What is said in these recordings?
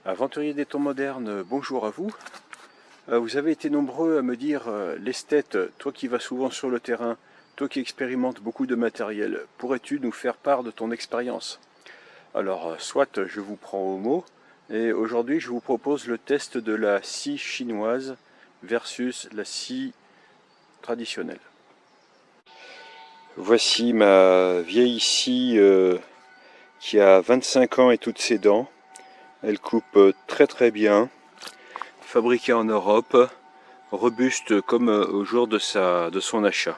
Aventuriers des temps modernes, bonjour à vous. Vous avez été nombreux à me dire, l'esthète, toi qui vas souvent sur le terrain, toi qui expérimentes beaucoup de matériel, pourrais-tu nous faire part de ton expérience? Alors, soit je vous prends au mot, et aujourd'hui je vous propose le test de la scie chinoise versus la scie traditionnelle. Voici ma vieille scie qui a 25 ans et toutes ses dents. Elle coupe très très bien, fabriquée en Europe, robuste comme au jour de son achat.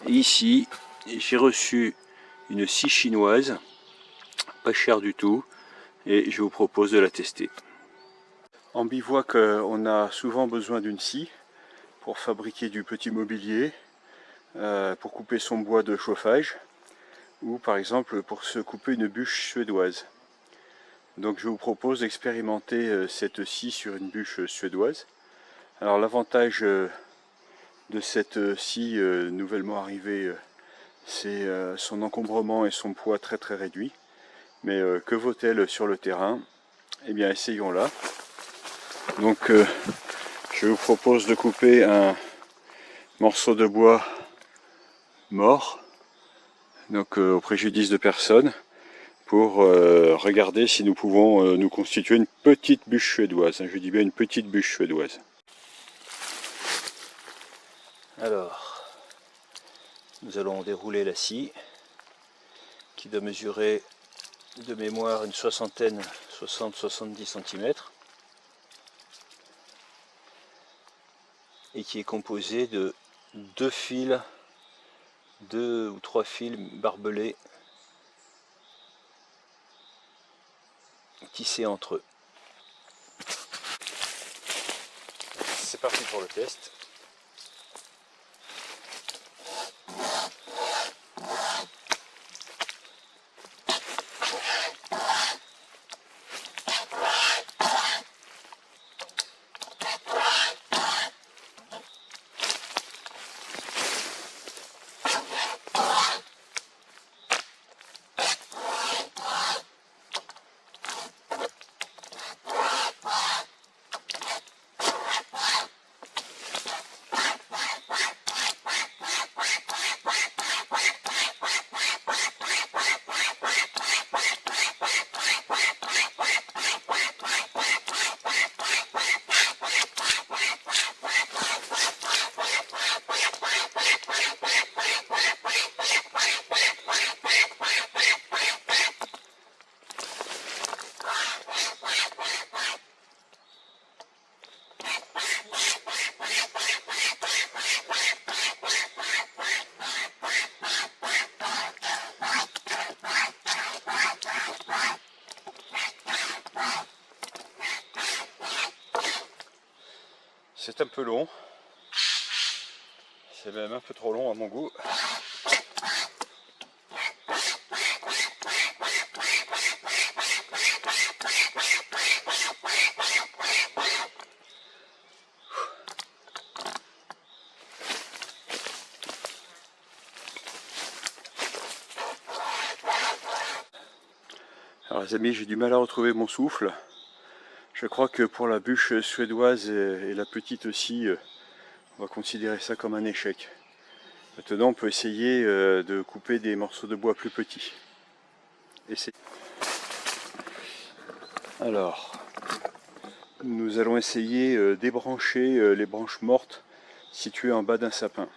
Et ici, j'ai reçu une scie chinoise, pas chère du tout, et je vous propose de la tester. En bivouac, on a souvent besoin d'une scie pour fabriquer du petit mobilier, pour couper son bois de chauffage, ou par exemple pour se couper une bûche suédoise. Donc je vous propose d'expérimenter cette scie sur une bûche suédoise. Alors l'avantage de cette scie nouvellement arrivée, c'est son encombrement et son poids très très réduit. Mais que vaut-elle sur le terrain? Eh bien essayons-la. Donc je vous propose de couper un morceau de bois mort, donc au préjudice de personne, pour regarder si nous pouvons nous constituer une petite bûche suédoise. Je dis bien une petite bûche suédoise. Alors, nous allons dérouler la scie, qui doit mesurer de mémoire une soixantaine, 60-70 cm, et qui est composée de deux ou trois fils barbelés tissés entre eux. C'est parti pour le test. C'est un peu long, c'est même un peu trop long à mon goût. Alors les amis, j'ai du mal à retrouver mon souffle. Je crois que pour la bûche suédoise et la petite scie, on va considérer ça comme un échec. Maintenant, on peut essayer de couper des morceaux de bois plus petits. Alors, nous allons essayer d'ébrancher les branches mortes situées en bas d'un sapin.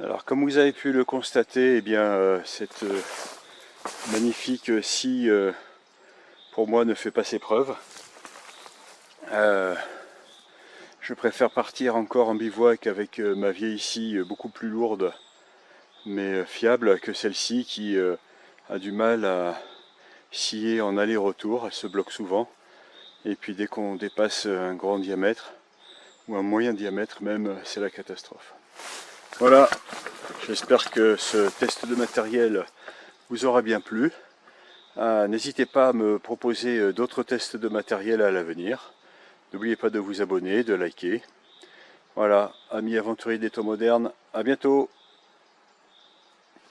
Alors comme vous avez pu le constater, eh bien, cette magnifique scie pour moi ne fait pas ses preuves. Je préfère partir encore en bivouac avec ma vieille scie beaucoup plus lourde mais fiable que celle-ci qui a du mal à scier en aller-retour, elle se bloque souvent. Et puis dès qu'on dépasse un grand diamètre, ou un moyen diamètre même, c'est la catastrophe. Voilà, j'espère que ce test de matériel vous aura bien plu. N'hésitez pas à me proposer d'autres tests de matériel à l'avenir. N'oubliez pas de vous abonner, de liker. Voilà, amis aventuriers des temps modernes, à bientôt!